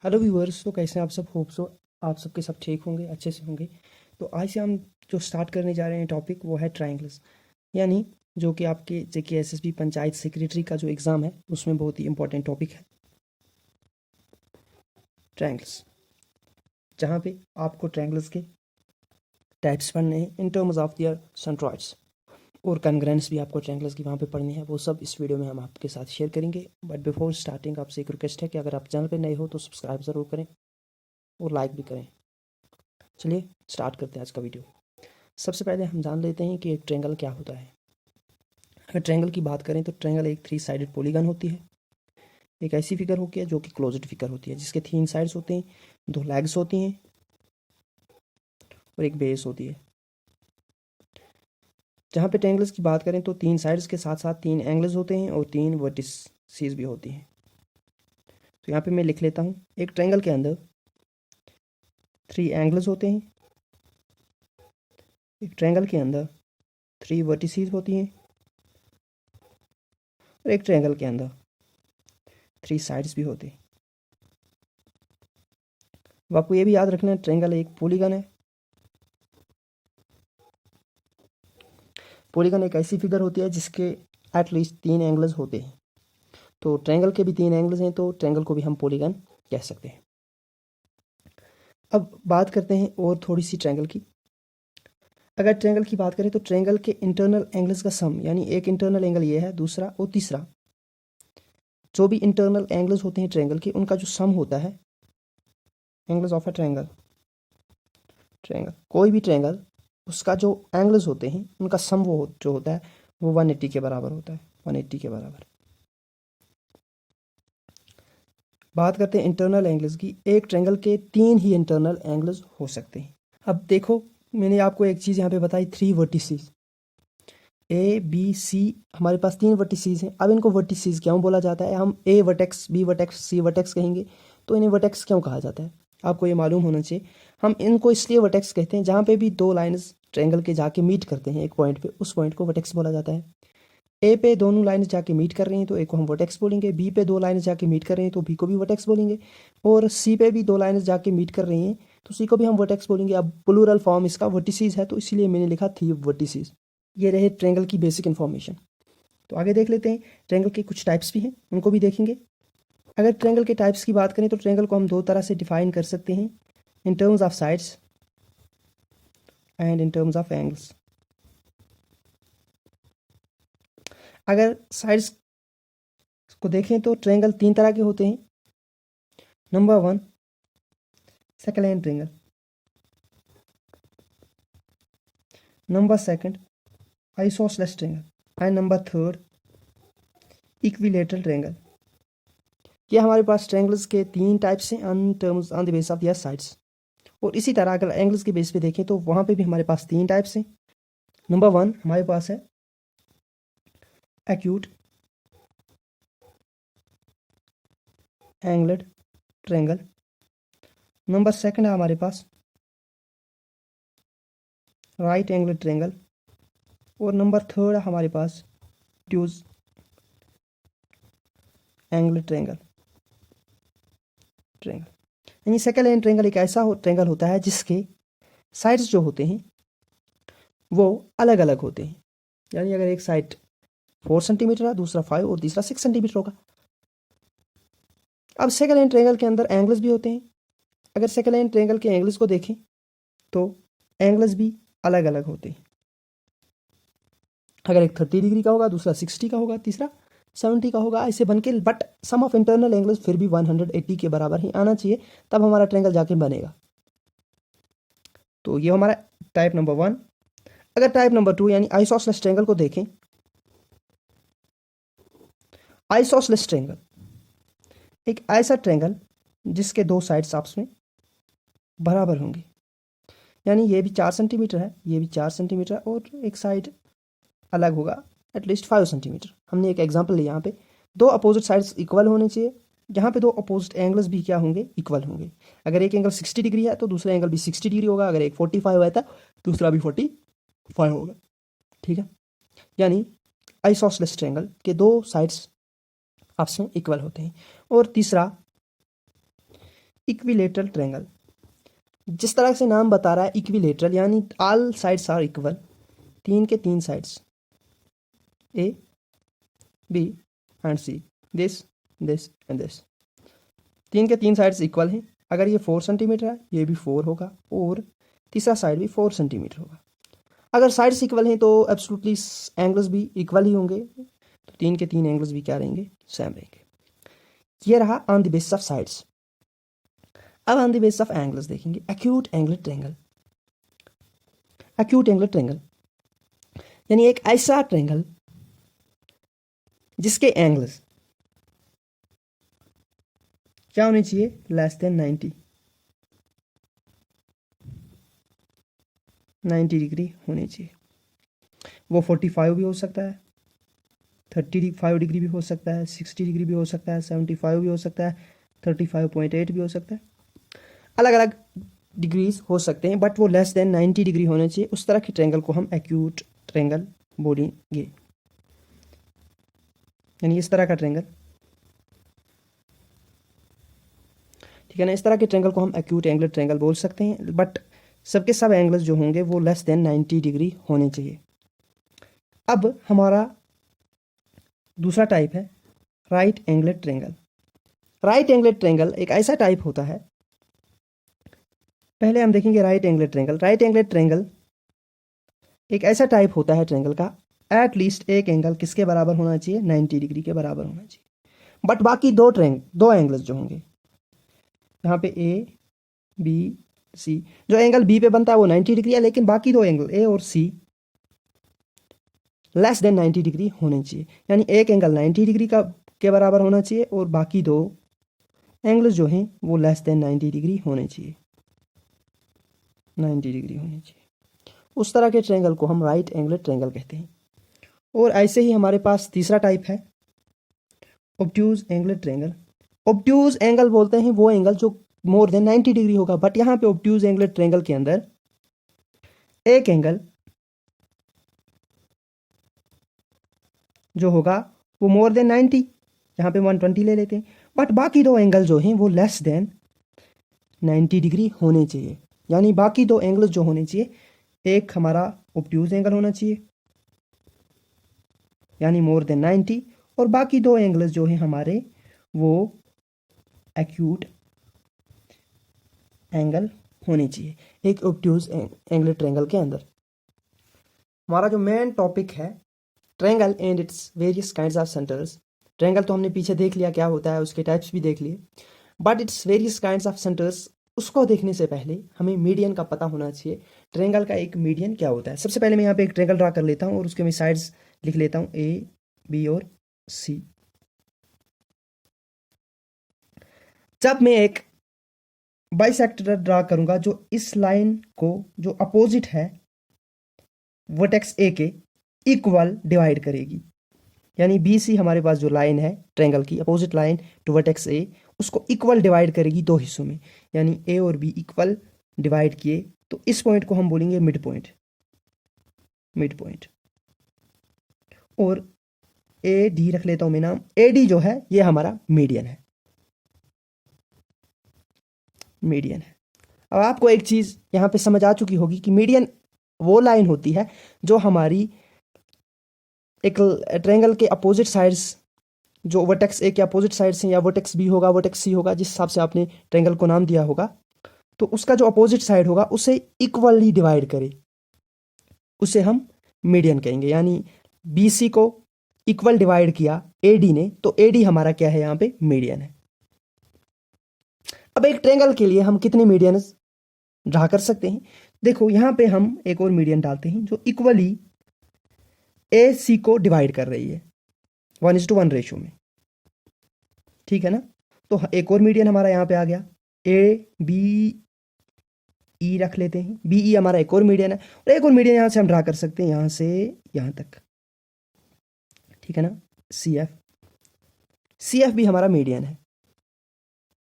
Hello viewers. तो कैसे हैं आप सब? होप सो आप सबके सब ठीक होंगे, अच्छे से होंगे। तो आज से हम जो स्टार्ट करने जा रहे हैं टॉपिक वो है ट्रायंगल्स, यानी जो कि आपके जेके एसएसबी पंचायत सेक्रेटरी का जो एग्ज़ाम है उसमें बहुत ही इंपॉर्टेंट टॉपिक है ट्रायंगल्स, जहाँ पे आपको ट्रायंगल्स के टाइप्स पढ़ने हैं in terms of their centroids, और कॉन्ग्रेंस भी आपको ट्रायंगल्स की वहाँ पे पढ़नी है। वो सब इस वीडियो में हम आपके साथ शेयर करेंगे। बट बिफोर स्टार्टिंग आपसे एक रिक्वेस्ट है कि अगर आप चैनल पर नए हो तो सब्सक्राइब ज़रूर करें और लाइक भी करें। चलिए स्टार्ट करते हैं आज का वीडियो। सबसे पहले हम जान लेते हैं कि एक ट्रायंगल क्या होता है। अगर ट्रायंगल की बात करें तो ट्रायंगल एक 3 साइडेड पॉलीगन होती है। एक ऐसी फिगर होती है जो कि क्लोज्ड फिगर होती है, जिसके 3 साइड्स होते हैं, 2 लेग्स होती हैं और एक बेस होती है। जहाँ पे ट्रायंगल्स की बात करें तो 3 साइड्स के साथ साथ 3 एंगल्स होते हैं और 3 वर्टिसेस भी होती हैं। तो यहाँ पे मैं लिख लेता हूँ, एक ट्रायंगल के अंदर 3 एंगल्स होते हैं, एक ट्रायंगल के अंदर 3 वर्टिसेस होती हैं और एक ट्रायंगल के अंदर 3 साइड्स भी होते हैं। अब आपको ये भी याद रखना है ट्रायंगल एक पॉलीगन है। पॉलीगन एक ऐसी फिगर होती है जिसके एटलीस्ट 3 एंगल्स होते हैं। तो ट्रायंगल के भी 3 एंगल्स हैं, तो ट्रायंगल को भी हम पॉलीगन कह सकते हैं। अब बात करते हैं और थोड़ी सी ट्रायंगल की। अगर ट्रायंगल की बात करें तो ट्रायंगल के इंटरनल एंगल्स का सम, यानी एक इंटरनल एंगल ये है, दूसरा और तीसरा, जो भी इंटरनल एंगल्स होते हैं ट्रायंगल के, उनका जो सम होता है, angles of a triangle, triangle कोई भी ट्रायंगल, उसका जो एंगल्स होते हैं उनका सम वो जो होता है वो 180 के बराबर होता है, 180 के बराबर। बात करते हैं इंटरनल एंगल्स की। एक ट्रायंगल के 3 ही इंटरनल एंगल्स हो सकते हैं। अब देखो, मैंने आपको एक चीज़ यहाँ पे बताई, 3 वर्टिसेस ए बी सी, हमारे पास 3 वर्टिसेस हैं। अब इनको वर्टिसेस क्यों बोला जाता है? हम ए वर्टेक्स, बी वर्टेक्स, सी वर्टेक्स कहेंगे, तो इन्हें वर्टेक्स क्यों कहा जाता है आपको ये मालूम होना चाहिए। हम इनको इसलिए वर्टेक्स कहते हैं जहाँ पे भी 2 लाइन्स ट्रायंगल के जाके मीट करते हैं एक पॉइंट पे, उस पॉइंट को वर्टेक्स बोला जाता है। ए पे दोनों लाइन्स जाके मीट कर रही हैं तो ए को हम वर्टेक्स बोलेंगे, बी पे 2 लाइन्स जाके मीट कर रहे हैं तो बी को भी वर्टेक्स बोलेंगे, और सी पे भी 2 लाइन्स जाके मीट कर रही हैं तो सी को भी हम वर्टेक्स बोलेंगे। अब प्लूरल फॉर्म इसका वर्टिसेस है, तो इसीलिए मैंने लिखा थी वर्टिसेस। ये रहे ट्रायंगल की बेसिक इन्फॉर्मेशन। तो आगे देख लेते हैं, ट्रायंगल के कुछ टाइप्स भी हैं, उनको भी देखेंगे। अगर ट्रायंगल के टाइप्स की बात करें तो ट्रायंगल को हम 2 तरह से डिफाइन कर सकते हैं, in terms of sides and in terms of angles. अगर साइड्स को देखें तो ट्रायंगल 3 तरह के होते हैं। Number 1 second line triangle, number 2 isosceles triangle and number 3 equilateral triangle. ये हमारे पास ट्रायंगल्स के 3 टाइप्स हैं on terms on the base of their sides. और इसी तरह अगर एंगल्स के बेस पे देखें तो वहाँ पे भी हमारे पास 3 टाइप्स हैं। नंबर 1 हमारे पास है एक्यूट एंगल्ड ट्रायंगल। नंबर 2 है हमारे पास राइट एंगल ट्रायंगल। और नंबर 3 है हमारे पास ट्यूज एंगल ट्रायंगल। यानी सेकंड लाइन ट्रायंगल एक ऐसा ट्रायंगल होता है जिसके साइड्स जो होते हैं वो अलग अलग होते हैं। यानी अगर एक साइड 4 सेंटीमीटर है, दूसरा 5 और तीसरा 6 सेंटीमीटर होगा। अब सेकंड लाइन ट्रायंगल के अंदर एंगल्स भी होते हैं। अगर सेकंड लाइन ट्रायंगल के एंगल्स को देखें तो एंगल्स भी अलग अलग होते हैं। अगर एक 30 डिग्री का होगा, दूसरा 60 का होगा, तीसरा 70 का होगा, ऐसे बन के, but sum of internal angles फिर भी 180 के बराबर ही आना चाहिए, तब हमारा ट्रायंगल जाके बनेगा। तो ये हमारा टाइप नंबर 1। अगर टाइप नंबर 2 यानी आइसोसेलेस ट्रायंगल को देखें, आइसोसेलेस ट्रायंगल एक ऐसा ट्रायंगल जिसके 2 साइड्स आपस में बराबर होंगे। यानी ये भी 4 सेंटीमीटर है, ये भी 4 सेंटीमीटर है, और एक साइड अलग होगा एटलीस्ट 5 सेंटीमीटर। हमने एक एग्जांपल लिया, यहाँ पे 2 अपोजिट साइड्स इक्वल होने चाहिए, यहाँ पे 2 अपोजिट एंगल्स भी क्या होंगे, इक्वल होंगे। अगर एक एंगल 60 डिग्री है तो दूसरा एंगल भी 60 डिग्री होगा, अगर एक 45 है तो दूसरा भी 45 होगा। ठीक है, यानी आइसोसेलेस ट्रायंगल के 2 साइड्स आपस में इक्वल होते हैं। और तीसरा इक्विलेटरल ट्रायंगल, जिस तरह से नाम बता रहा है इक्विलेटरल यानी ऑल साइड्स आर इक्वल, तीन के तीन sides A B and C, this this and this, तीन के तीन साइड्स इक्वल हैं। अगर ये 4 सेंटीमीटर है ये भी 4 होगा और तीसरा साइड भी 4 सेंटीमीटर होगा। अगर साइड्स इक्वल हैं तो एब्सोल्युटली एंगल्स भी इक्वल ही होंगे, तो तीन के तीन एंगल्स भी क्या रहेंगे, सेम रहेंगे। ये रहा on the basis of sides. अब on the basis of angles देखेंगे। Acute angle triangle, acute angle triangle यानी एक ऐसा ट्रायंगल जिसके एंगल्स क्या होने चाहिए, लेस देन 90 डिग्री होने चाहिए। वो 45 भी हो सकता है, 35 डिग्री भी हो सकता है, 60 डिग्री भी हो सकता है, 75 भी हो सकता है, 35.8 भी हो सकता है, अलग अलग डिग्रीज हो सकते हैं, बट वो लेस देन 90 डिग्री होने चाहिए। उस तरह के ट्रायंगल को हम एक्यूट ट्रायंगल बोलेंगे, यानी इस तरह का ट्रायंगल, ठीक है ना, इस तरह के ट्रायंगल को हम एक्यूट एंगल ट्रायंगल बोल सकते हैं, बट सबके सब एंगल्स जो होंगे वो लेस देन 90 डिग्री होने चाहिए। अब हमारा दूसरा टाइप है right angle triangle. Right angle triangle एक ऐसा टाइप होता है, पहले हम देखेंगे right angle triangle. Right angle triangle एक ऐसा टाइप होता है ट्रायंगल का, एट लीस्ट एक एंगल किसके बराबर होना चाहिए, 90 डिग्री के बराबर होना चाहिए, बट बाकी दो एंगल्स जो होंगे यहाँ पे ए बी सी, जो एंगल बी पे बनता है वो 90 डिग्री है, लेकिन बाकी दो एंगल ए और सी लेस देन 90 डिग्री होने चाहिए। यानी एक एंगल 90 डिग्री का के बराबर होना चाहिए और बाकी दो एंगल्स जो हैं वो लेस देन 90 डिग्री होने चाहिए, 90 डिग्री होने चाहिए। उस तरह के ट्रायंगल को हम राइट एंगल ट्रायंगल कहते हैं। और ऐसे ही हमारे पास तीसरा टाइप है obtuse angle triangle. Obtuse angle बोलते हैं वो एंगल जो मोर देन 90 डिग्री होगा, बट यहाँ पे ऑब्ट्यूज एंगल ट्रायंगल के अंदर एक एंगल जो होगा वो मोर देन 90, यहाँ पे 120 ले लेते हैं, बट बाकी दो एंगल जो हैं वो लेस देन 90 डिग्री होने चाहिए। यानी बाकी दो एंगल्स जो होने चाहिए, एक हमारा ऑब्ट्यूज एंगल होना चाहिए यानी मोर देन 90, और बाकी दो एंगल्स जो हैं हमारे वो एक्यूट एंगल होने चाहिए एक ऑब्ट्यूज एंगल ट्रायंगल के अंदर। हमारा जो मेन टॉपिक है triangle and its various kinds of centres. Triangle तो हमने पीछे देख लिया क्या होता है, उसके टाइप्स भी देख लिए, but its various kinds of centres, उसको देखने से पहले हमें मीडियन का पता होना चाहिए। ट्रायंगल का एक मीडियन क्या होता है। सबसे पहले मैं यहाँ पे एक ट्रायंगल ड्रा कर लेता हूँ और उसके मैं साइड्स लिख लेता हूँ ए बी और सी। जब मैं एक बाइसेक्टर ड्रा करूंगा जो इस लाइन को जो अपोजिट है वर्टेक्स ए के इक्वल डिवाइड करेगी, यानी बी सी हमारे पास जो लाइन है ट्रायंगल की opposite line to vertex A, उसको इक्वल डिवाइड करेगी दो हिस्सों में, यानी ए और बी इक्वल डिवाइड किए, तो इस पॉइंट को हम बोलेंगे मिड पॉइंट, मिड पॉइंट। और ए डी रख लेता हूं मैं नाम, ए डी जो है ये हमारा मीडियन है, मीडियन है। अब आपको एक चीज यहां पे समझ आ चुकी होगी कि मीडियन वो लाइन होती है जो हमारी एक ट्रायंगल के अपोजिट साइड्स, जो वर्टेक्स ए के अपोजिट साइड्स हैं, या वर्टेक्स बी होगा वर्टेक्स सी होगा, जिस हिसाब से आपने ट्रायंगल को नाम दिया होगा, तो उसका जो अपोजिट साइड होगा उसे इक्वली डिवाइड करे, उसे हम मीडियन कहेंगे। यानी बी सी को इक्वल डिवाइड किया ए डी ने, तो ए डी हमारा क्या है, यहाँ पे मीडियन है। अब एक ट्रायंगल के लिए हम कितने मीडियन ड्रा कर सकते हैं, देखो यहाँ पे हम एक और मीडियन डालते हैं जो इक्वली ए सी को डिवाइड कर रही है 1:1 रेशो में, ठीक है ना। तो एक और मीडियन हमारा यहाँ पे आ गया, ए बी ई रख लेते हैं, बी ई हमारा एक और मीडियन है, और एक और मीडियन यहाँ से हम ड्रा कर सकते हैं यहाँ से यहाँ तक, ठीक है ना, सी एफ। सी एफ भी हमारा मीडियन है,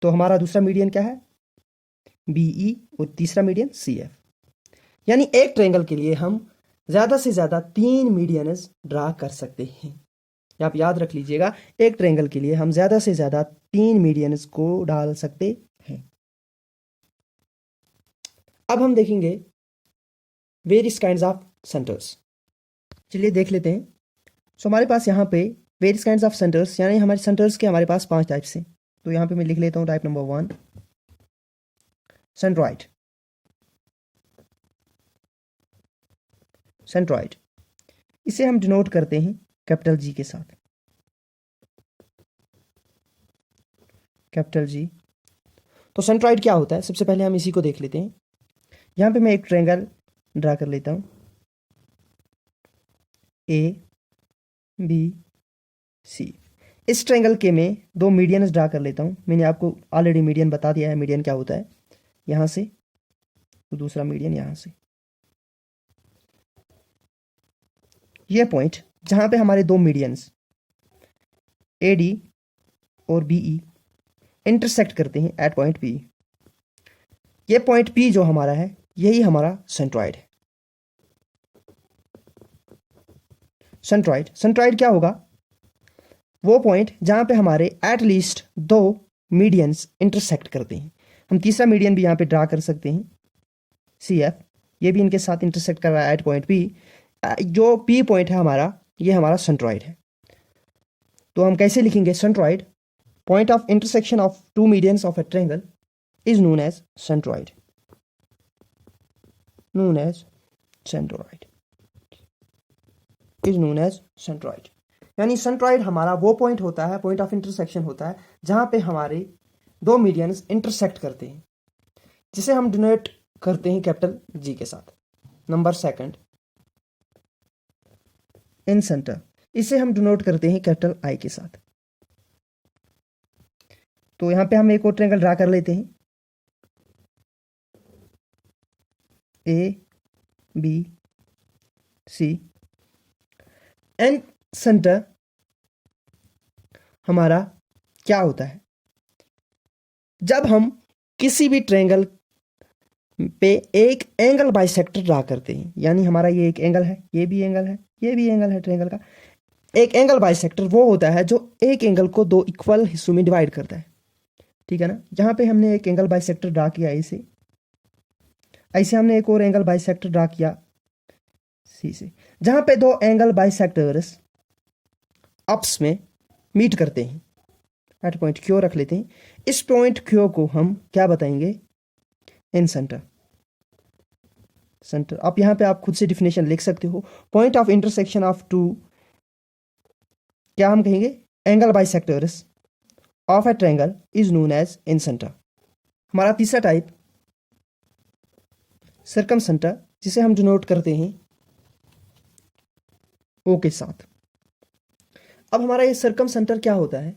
तो हमारा दूसरा मीडियन क्या है, बी ई, और तीसरा मीडियन सी एफ। यानी एक ट्रायंगल के लिए हम ज़्यादा से ज़्यादा 3 मीडियंस ड्रा कर सकते हैं। आप याद रख लीजिएगा, एक ट्रायंगल के लिए हम ज़्यादा से ज़्यादा 3 मीडियंस को डाल सकते हैं। अब हम देखेंगे वेरियस काइंड्स ऑफ सेंटर्स। चलिए देख लेते हैं। सो हमारे पास यहाँ पे वेरियस काइंड्स ऑफ सेंटर्स, यानी हमारे सेंटर्स के हमारे पास 5 टाइप्स हैं। तो यहाँ पे मैं लिख लेता हूँ टाइप नंबर 1 सेंट्रॉइड। सेंट्रॉइड इसे हम डिनोट करते हैं कैपिटल जी के साथ, कैपिटल जी। तो सेंट्रॉइड क्या होता है, सबसे पहले हम इसी को देख लेते हैं। यहाँ पे मैं एक ट्रायंगल ड्रा कर लेता हूँ, ए बी सी। इस ट्रायंगल के मैं 2 मीडियंस ड्रा कर लेता हूँ। मैंने आपको ऑलरेडी मीडियन बता दिया है, मीडियन क्या होता है। यहाँ से तो दूसरा मीडियन यहाँ से। ये पॉइंट जहाँ पे हमारे 2 मीडियंस ए डी और बी ई इंटरसेक्ट करते हैं एट पॉइंट पी। ये पॉइंट पी जो हमारा है, यही हमारा सेंट्रॉइड है। सेंट्रॉइड क्या होगा, वो पॉइंट जहां पे हमारे एट लीस्ट 2 मीडियंस इंटरसेक्ट करते हैं। हम तीसरा मीडियन भी यहाँ पे ड्रा कर सकते हैं, सी एफ। ये भी इनके साथ इंटरसेक्ट कर रहा है एट पॉइंट पी। जो पी पॉइंट है हमारा, ये हमारा सेंट्रॉइड है। तो हम कैसे लिखेंगे centroid, point of intersection of 2 medians of a triangle is known as centroid, known as centroid, is known as centroid। यानी सेंट्रॉइड हमारा वो पॉइंट होता है, पॉइंट ऑफ इंटरसेक्शन होता है, जहां पे हमारे 2 मीडियंस इंटरसेक्ट करते हैं, जिसे हम डिनोट करते हैं कैपिटल जी के साथ। नंबर 2 इन सेंटर, इसे हम डिनोट करते हैं कैपिटल आई के साथ। तो यहां पे हम एक और ट्रायंगल ड्रा कर लेते हैं, A B C. And centre हमारा क्या होता है, जब हम किसी भी ट्रायंगल पे एक एंगल बाइसेक्टर ड्रा करते हैं, यानी हमारा ये एक एंगल है, ये भी एंगल है, ये भी एंगल है ट्रायंगल का। एक एंगल बाइसेक्टर वो होता है जो एक एंगल को 2 इक्वल हिस्सों में डिवाइड करता है, ठीक है ना। जहां पे हमने एक एंगल बाइसेक्टर ड्रा किया ऐसे, ऐसे हमने एक और एंगल बाइसेक्टर ड्रा किया सी से, जहां पे 2 एंगल बाइसेक्टर्स अप्स में मीट करते हैं एट पॉइंट क्यू रख लेते हैं। इस पॉइंट क्यू को हम क्या बताएंगे, इन सेंटर। सेंटर आप यहां पे आप खुद से डिफिनेशन लिख सकते हो। पॉइंट ऑफ इंटरसेक्शन ऑफ 2 क्या हम कहेंगे, angle bisectors of a triangle is known as incentre. हमारा तीसरा टाइप सर्कम सेंटर, जिसे हम डिनोट करते हैं ओ के साथ। अब हमारा ये सर्कम सेंटर क्या होता है,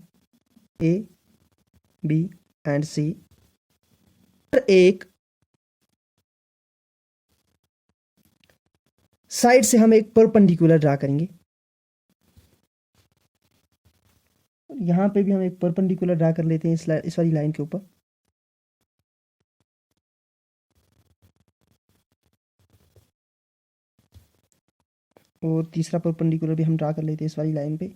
ए बी एंड सी, एक साइड से हम एक परपेंडिकुलर ड्रा करेंगे। यहां पे भी हम एक परपेंडिकुलर ड्रा कर लेते हैं इस वाली लाइन के ऊपर। और तीसरा परपेंडिकुलर भी हम ड्रा कर लेते हैं इस वाली लाइन पे,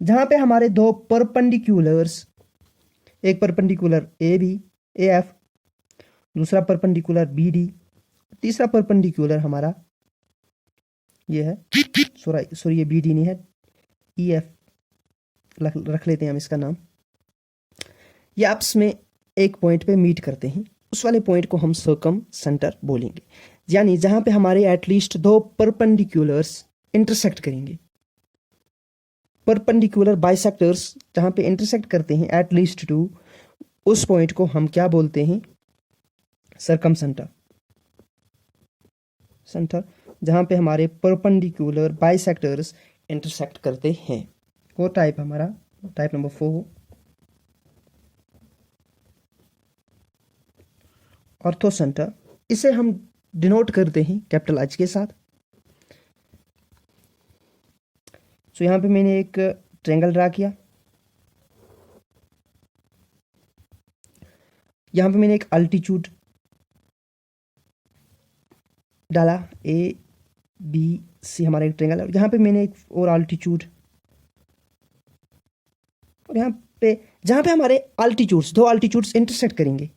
जहां पे हमारे 2 परपेंडिकुलर्स, एक perpendicular A B A F, दूसरा परपेंडिकुलर बी डी, तीसरा परपेंडिकुलर हमारा ये है, सॉरी ये बी डी नहीं है, ई एफ रख लेते हैं हम इसका नाम। ये आपस में एक पॉइंट पे मीट करते हैं, उस वाले पॉइंट को हम सर्कम सेंटर बोलेंगे। यानी जहां पे हमारे एटलीस्ट 2 परपेंडिकुलर्स इंटरसेक्ट करेंगे, परपेंडिकुलर बाइसेक्टर्स जहां पे इंटरसेक्ट करते हैं एटलीस्ट 2, उस पॉइंट को हम क्या बोलते हैं, सर्कम सेंटर। सेंटर जहां पे हमारे परपेंडिकुलर बाइसेक्टर्स इंटरसेक्ट करते हैं। वो टाइप हमारा टाइप नंबर 4 ऑर्थो सेंटर, इसे हम डिनोट करते हैं कैपिटल एच के साथ। सो यहां पे मैंने एक ट्रायंगल ड्रा किया, यहां पे मैंने एक अल्टीट्यूड डाला, ए बी सी हमारा एक ट्रायंगल है। यहां पे मैंने एक और अल्टीट्यूड, और यहां पे जहां पे हमारे अल्टीट्यूड्स 2 अल्टीट्यूड्स इंटरसेक्ट करेंगे,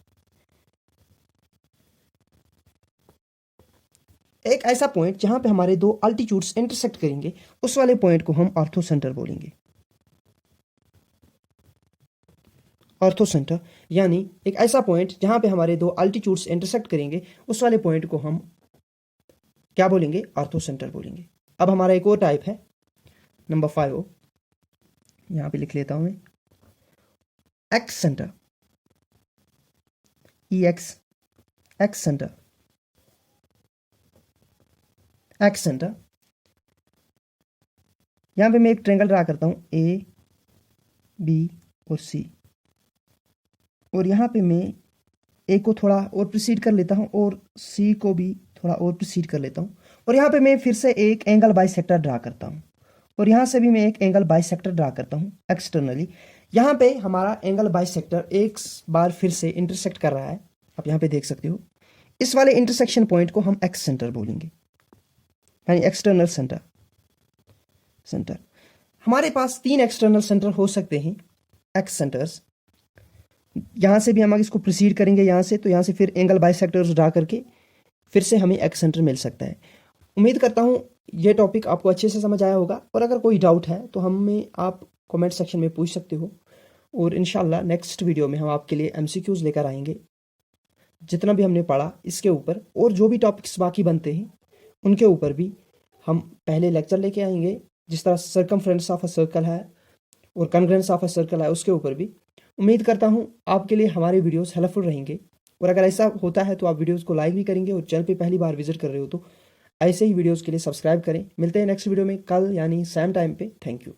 एक ऐसा पॉइंट जहां पे हमारे दो अल्टीट्यूड्स इंटरसेक्ट करेंगे, उस वाले पॉइंट को हम ऑर्थो सेंटर बोलेंगे। ऑर्थो सेंटर यानी एक ऐसा पॉइंट जहां पे हमारे दो अल्टीट्यूड्स इंटरसेक्ट करेंगे, उस वाले पॉइंट को हम क्या बोलेंगे? ऑर्थो सेंटर बोलेंगे। अब हमारा एक और टाइप है नंबर 5, यहां पे लिख लेता हूं मैं, x centre, x centre, x centre. यहां पे मैं एक ट्रायंगल ड्रा करता हूं, ए बी और सी, और यहां पे मैं ए को थोड़ा और प्रोसीड कर लेता हूं और सी को भी थोड़ा और प्रोसीड कर लेता हूं, और यहां पे मैं फिर से एक एंगल बाइसेक्टर ड्रा करता हूं, और यहां से भी मैं एक एंगल बाइसेक्टर ड्रा करता हूं एक्सटर्नली। यहां पे हमारा एंगल बाइसेक्टर एक बार फिर से इंटरसेक्ट कर रहा है, आप यहां पे देख सकते हो। इस वाले इंटरसेक्शन पॉइंट को हम एक्स सेंटर बोलेंगे, यानी एक्सटर्नल सेंटर। हमारे पास 3 एक्सटर्नल सेंटर हो सकते हैं, एक्स सेंटर्स। यहां से भी हम अगर इसको प्रोसीड करेंगे यहां से, तो यहां से फिर एंगल बाइसेक्टर्स ड्रा करके फिर से हमें एक्स सेंटर मिल सकता है। उम्मीद करता हूं ये टॉपिक आपको अच्छे से समझ आया होगा, और अगर कोई डाउट है तो हमें आप कमेंट सेक्शन में पूछ सकते हो, और इंशाल्लाह नेक्स्ट वीडियो में हम आपके लिए एमसीक्यूज लेकर आएंगे, जितना भी हमने पढ़ा इसके ऊपर, और जो भी टॉपिक्स बाकी बनते हैं उनके ऊपर भी हम पहले लेक्चर लेके आएंगे। जिस तरह सर्कमफ्रेंस ऑफ अ सर्कल है और कॉन्ग्रुएंस ऑफ अ सर्कल है, उसके ऊपर भी। उम्मीद करता हूं आपके लिए हमारे वीडियोस हेल्पफुल रहेंगे, और अगर ऐसा होता है तो आप वीडियोस को लाइक भी करेंगे, और चैनल पे पहली बार विजिट कर रहे हो तो ऐसे ही वीडियोस के लिए सब्सक्राइब करें। मिलते हैं नेक्स्ट वीडियो में कल, यानी सेम टाइम पे। Thank you.